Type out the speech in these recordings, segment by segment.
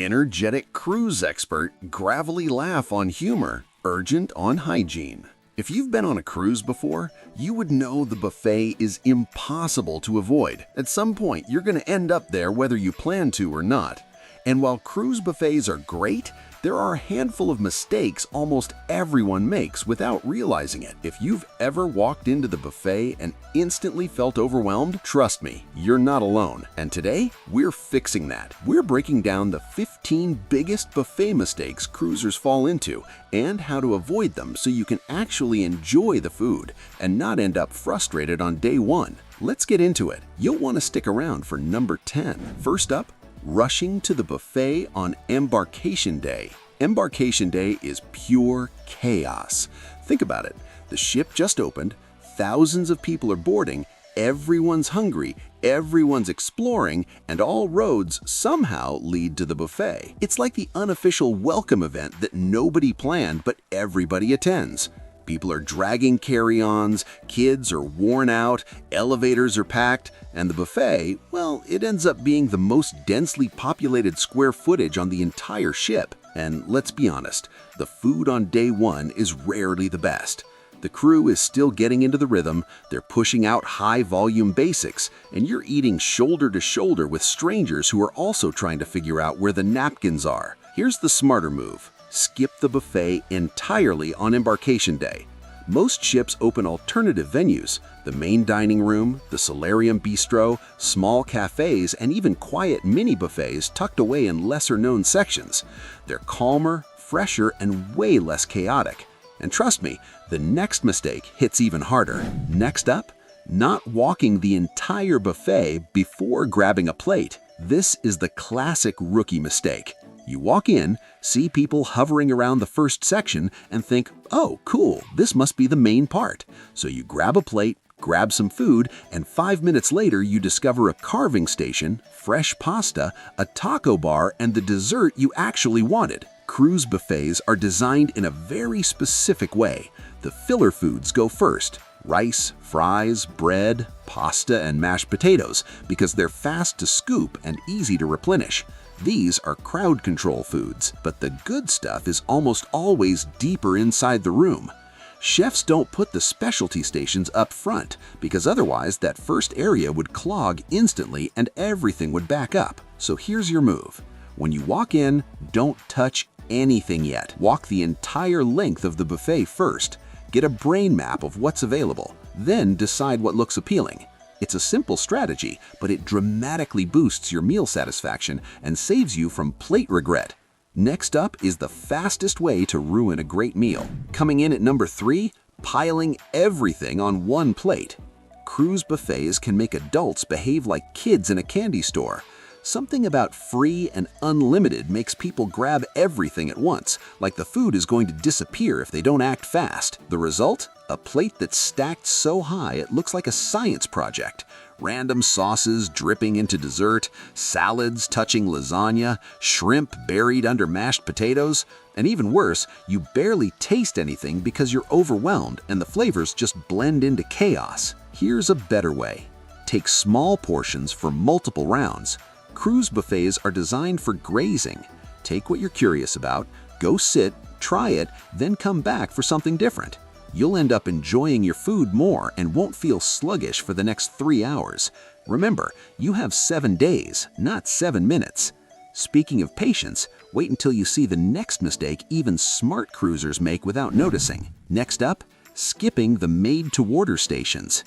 Energetic cruise expert, gravelly laugh on humor, urgent on hygiene. If you've been on a cruise before, you would know the buffet is impossible to avoid. At some point, you're going to end up there whether you plan to or not. And while cruise buffets are great, there are a handful of mistakes almost everyone makes without realizing it. If you've ever walked into the buffet and instantly felt overwhelmed, trust me, you're not alone. And today, we're fixing that. We're breaking down the 15 biggest buffet mistakes cruisers fall into and how to avoid them so you can actually enjoy the food and not end up frustrated on day one. Let's get into it. You'll want to stick around for number 10. First up, rushing to the buffet on embarkation day. Embarkation day is pure chaos. Think about it. The ship just opened, thousands of people are boarding, everyone's hungry, everyone's exploring, and all roads somehow lead to the buffet. It's like the unofficial welcome event that nobody planned but everybody attends. People are dragging carry-ons, kids are worn out, elevators are packed, and the buffet, well, it ends up being the most densely populated square footage on the entire ship. And let's be honest, the food on day one is rarely the best. The crew is still getting into the rhythm, they're pushing out high-volume basics, and you're eating shoulder to shoulder with strangers who are also trying to figure out where the napkins are. Here's the smarter move. Skip the buffet entirely on embarkation day. Most ships open alternative venues, the main dining room, the solarium bistro, small cafes, and even quiet mini buffets tucked away in lesser-known sections. They're calmer, fresher, and way less chaotic. And trust me, the next mistake hits even harder. Next up, not walking the entire buffet before grabbing a plate. This is the classic rookie mistake. You walk in, see people hovering around the first section, and think, oh, cool, this must be the main part. So you grab a plate, grab some food, and 5 minutes later you discover a carving station, fresh pasta, a taco bar, and the dessert you actually wanted. Cruise buffets are designed in a very specific way. The filler foods go first. Rice, fries, bread, pasta, and mashed potatoes, because they're fast to scoop and easy to replenish. These are crowd control foods, but the good stuff is almost always deeper inside the room. Chefs don't put the specialty stations up front, because otherwise that first area would clog instantly and everything would back up. So here's your move. When you walk in, don't touch anything yet. Walk the entire length of the buffet first. Get a brain map of what's available, then decide what looks appealing. It's a simple strategy, but it dramatically boosts your meal satisfaction and saves you from plate regret. Next up is the fastest way to ruin a great meal. Coming in at number 3, piling everything on one plate. Cruise buffets can make adults behave like kids in a candy store. Something about free and unlimited makes people grab everything at once, like the food is going to disappear if they don't act fast. The result? A plate that's stacked so high it looks like a science project. Random sauces dripping into dessert, salads touching lasagna, shrimp buried under mashed potatoes, and even worse, you barely taste anything because you're overwhelmed and the flavors just blend into chaos. Here's a better way. Take small portions for multiple rounds. Cruise buffets are designed for grazing. Take what you're curious about, go sit, try it, then come back for something different. You'll end up enjoying your food more and won't feel sluggish for the next 3 hours. Remember, you have 7 days, not 7 minutes. Speaking of patience, wait until you see the next mistake even smart cruisers make without noticing. Next up, skipping the made-to-order stations.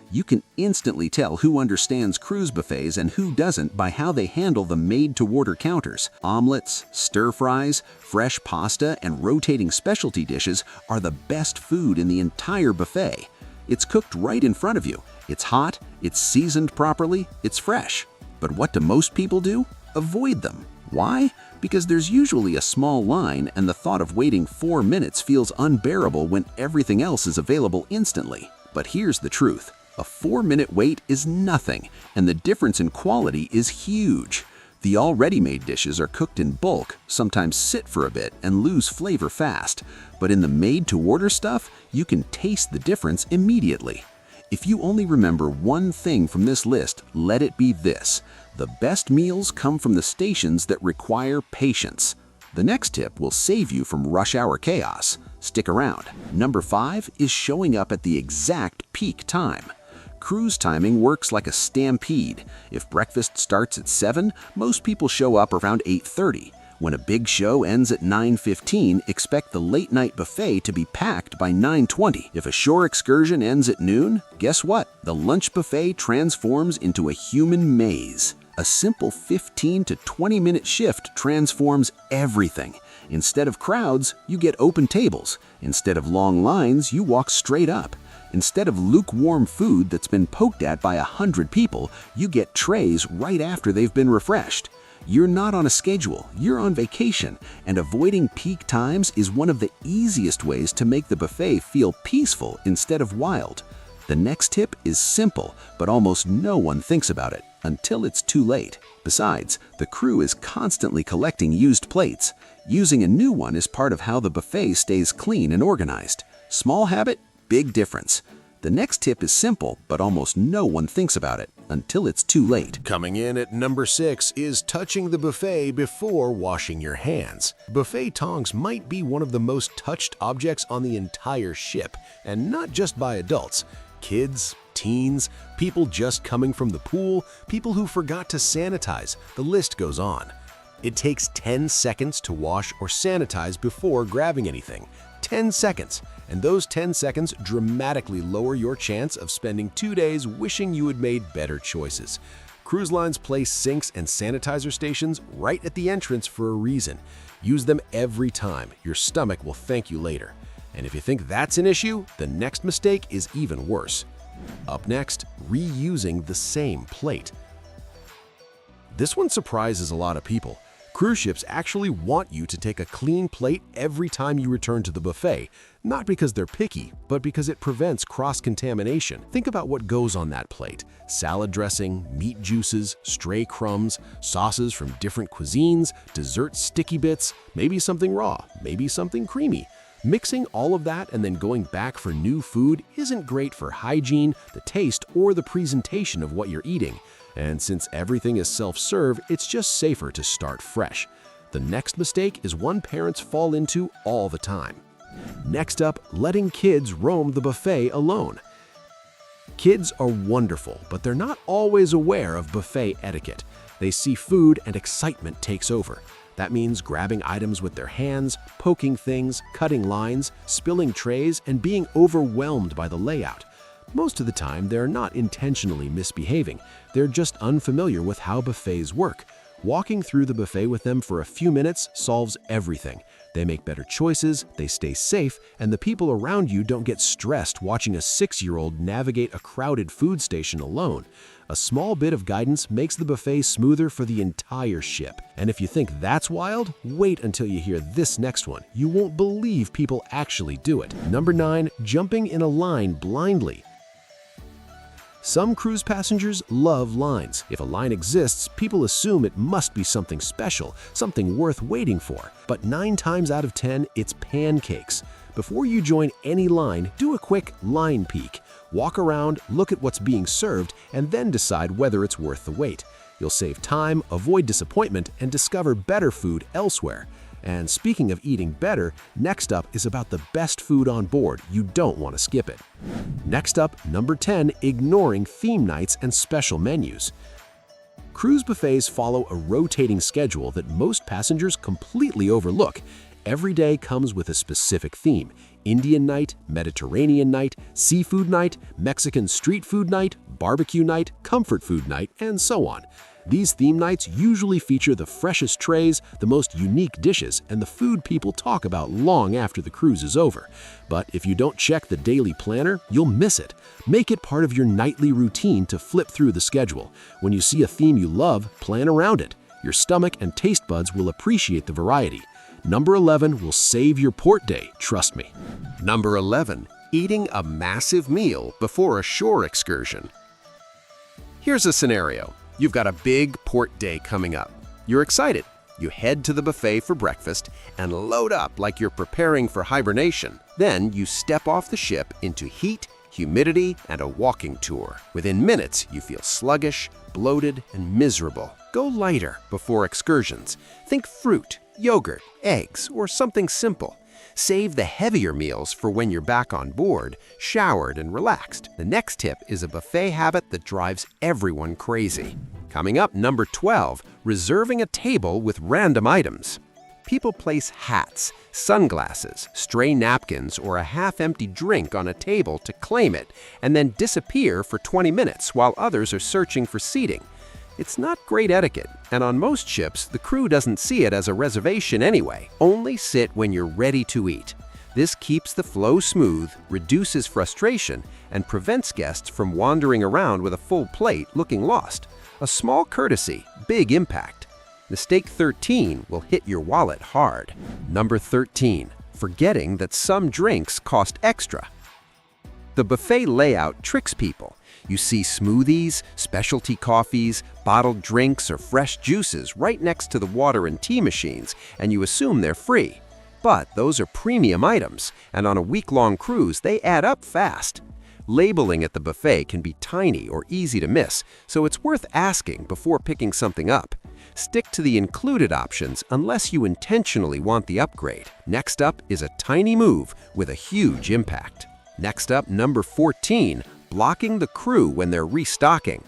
You can instantly tell who understands cruise buffets and who doesn't by how they handle the made-to-order counters. Omelets, stir-fries, fresh pasta, and rotating specialty dishes are the best food in the entire buffet. It's cooked right in front of you. It's hot, it's seasoned properly, it's fresh. But what do most people do? Avoid them. Why? Because there's usually a small line and the thought of waiting 4 minutes feels unbearable when everything else is available instantly. But here's the truth. A 4-minute wait is nothing, and the difference in quality is huge. The already made dishes are cooked in bulk, sometimes sit for a bit, and lose flavor fast. But in the made-to-order stuff, you can taste the difference immediately. If you only remember one thing from this list, let it be this. The best meals come from the stations that require patience. The next tip will save you from rush hour chaos. Stick around. Number 5 is showing up at the exact peak time. Cruise timing works like a stampede. If breakfast starts at 7, most people show up around 8:30. When a big show ends at 9:15, expect the late-night buffet to be packed by 9:20. If a shore excursion ends at noon, guess what? The lunch buffet transforms into a human maze. A simple 15 to 20-minute shift transforms everything. Instead of crowds, you get open tables. Instead of long lines, you walk straight up. Instead of lukewarm food that's been poked at by 100 people, you get trays right after they've been refreshed. You're not on a schedule, you're on vacation, and avoiding peak times is one of the easiest ways to make the buffet feel peaceful instead of wild. The next tip is simple, but almost no one thinks about it until it's too late. Besides, the crew is constantly collecting used plates. Using a new one is part of how the buffet stays clean and organized. Small habit, big difference. The next tip is simple, but almost no one thinks about it until it's too late. Coming in at number 6 is touching the buffet before washing your hands. Buffet tongs might be one of the most touched objects on the entire ship, and not just by adults. Kids, teens, people just coming from the pool, people who forgot to sanitize, the list goes on. It takes 10 seconds to wash or sanitize before grabbing anything. 10 seconds. And those 10 seconds dramatically lower your chance of spending 2 days wishing you had made better choices. Cruise lines place sinks and sanitizer stations right at the entrance for a reason. Use them every time. Your stomach will thank you later. And if you think that's an issue, the next mistake is even worse. Up next, reusing the same plate. This one surprises a lot of people. Cruise ships actually want you to take a clean plate every time you return to the buffet, not because they're picky, but because it prevents cross-contamination. Think about what goes on that plate. Salad dressing, meat juices, stray crumbs, sauces from different cuisines, dessert sticky bits, maybe something raw, maybe something creamy. Mixing all of that and then going back for new food isn't great for hygiene, the taste, or the presentation of what you're eating. And since everything is self-serve, it's just safer to start fresh. The next mistake is one parents fall into all the time. Next up, letting kids roam the buffet alone. Kids are wonderful, but they're not always aware of buffet etiquette. They see food and excitement takes over. That means grabbing items with their hands, poking things, cutting lines, spilling trays, and being overwhelmed by the layout. Most of the time, they're not intentionally misbehaving. They're just unfamiliar with how buffets work. Walking through the buffet with them for a few minutes solves everything. They make better choices, they stay safe, and the people around you don't get stressed watching a 6-year-old navigate a crowded food station alone. A small bit of guidance makes the buffet smoother for the entire ship. And if you think that's wild, wait until you hear this next one. You won't believe people actually do it. Number 9, jumping in a line blindly. Some cruise passengers love lines. If a line exists, people assume it must be something special, something worth waiting for. But 9 times out of 10, it's pancakes. Before you join any line, do a quick line peek. Walk around, look at what's being served, and then decide whether it's worth the wait. You'll save time, avoid disappointment, and discover better food elsewhere. And speaking of eating better, next up is about the best food on board. You don't want to skip it. Next up, number 10, ignoring theme nights and special menus. Cruise buffets follow a rotating schedule that most passengers completely overlook. Every day comes with a specific theme: Indian night, Mediterranean night, seafood night, Mexican street food night, barbecue night, comfort food night, and so on. These theme nights usually feature the freshest trays, the most unique dishes, and the food people talk about long after the cruise is over. But if you don't check the daily planner, you'll miss it. Make it part of your nightly routine to flip through the schedule. When you see a theme you love, plan around it. Your stomach and taste buds will appreciate the variety. Number 11 will save your port day, trust me. Number 11. Eating a massive meal before a shore excursion. Here's a scenario. You've got a big port day coming up. You're excited. You head to the buffet for breakfast and load up like you're preparing for hibernation. Then you step off the ship into heat, humidity, and a walking tour. Within minutes, you feel sluggish, bloated, and miserable. Go lighter before excursions. Think fruit, yogurt, eggs, or something simple. Save the heavier meals for when you're back on board, showered and relaxed. The next tip is a buffet habit that drives everyone crazy. Coming up, number 12, reserving a table with random items. People place hats, sunglasses, stray napkins, or a half-empty drink on a table to claim it, and then disappear for 20 minutes while others are searching for seating. It's not great etiquette, and on most ships, the crew doesn't see it as a reservation anyway. Only sit when you're ready to eat. This keeps the flow smooth, reduces frustration, and prevents guests from wandering around with a full plate looking lost. A small courtesy, big impact. Mistake 13 will hit your wallet hard. Number 13, forgetting that some drinks cost extra. The buffet layout tricks people. You see smoothies, specialty coffees, bottled drinks, or fresh juices right next to the water and tea machines, and you assume they're free. But those are premium items, and on a week-long cruise, they add up fast. Labeling at the buffet can be tiny or easy to miss, so it's worth asking before picking something up. Stick to the included options unless you intentionally want the upgrade. Next up is a tiny move with a huge impact. Next up, number 14, blocking the crew when they're restocking.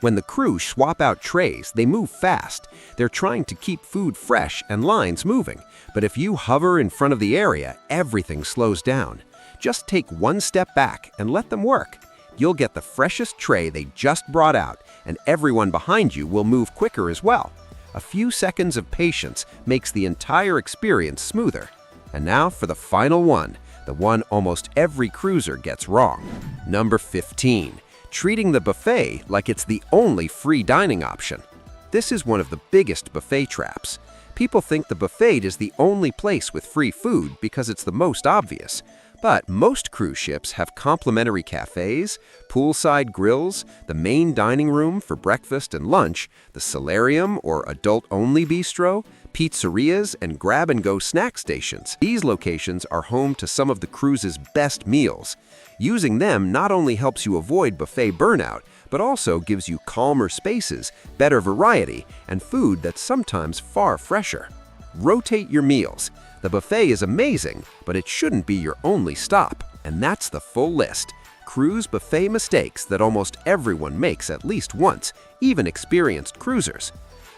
When the crew swap out trays, they move fast. They're trying to keep food fresh and lines moving. But if you hover in front of the area, everything slows down. Just take one step back and let them work. You'll get the freshest tray they just brought out, and everyone behind you will move quicker as well. A few seconds of patience makes the entire experience smoother. And now for the final one, the one almost every cruiser gets wrong. Number 15, treating the buffet like it's the only free dining option. This is one of the biggest buffet traps. People think the buffet is the only place with free food because it's the most obvious. But most cruise ships have complimentary cafes, poolside grills, the main dining room for breakfast and lunch, the solarium or adult-only bistro, pizzerias, and grab-and-go snack stations. These locations are home to some of the cruise's best meals. Using them not only helps you avoid buffet burnout, but also gives you calmer spaces, better variety, and food that's sometimes far fresher. Rotate your meals. The buffet is amazing, but it shouldn't be your only stop. And that's the full list. Cruise buffet mistakes that almost everyone makes at least once, even experienced cruisers.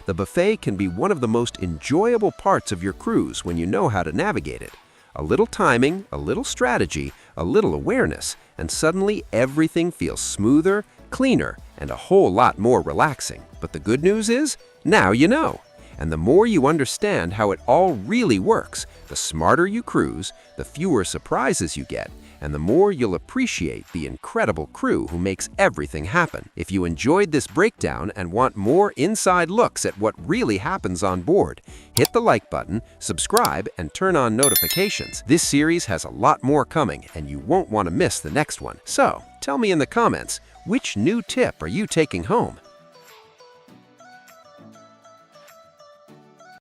The buffet can be one of the most enjoyable parts of your cruise when you know how to navigate it. A little timing, a little strategy, a little awareness, and suddenly everything feels smoother, cleaner, and a whole lot more relaxing. But the good news is, now you know. And the more you understand how it all really works, the smarter you cruise, the fewer surprises you get, and the more you'll appreciate the incredible crew who makes everything happen. If you enjoyed this breakdown and want more inside looks at what really happens on board, hit the like button, subscribe, and turn on notifications. This series has a lot more coming, and you won't want to miss the next one. So, tell me in the comments, which new tip are you taking home?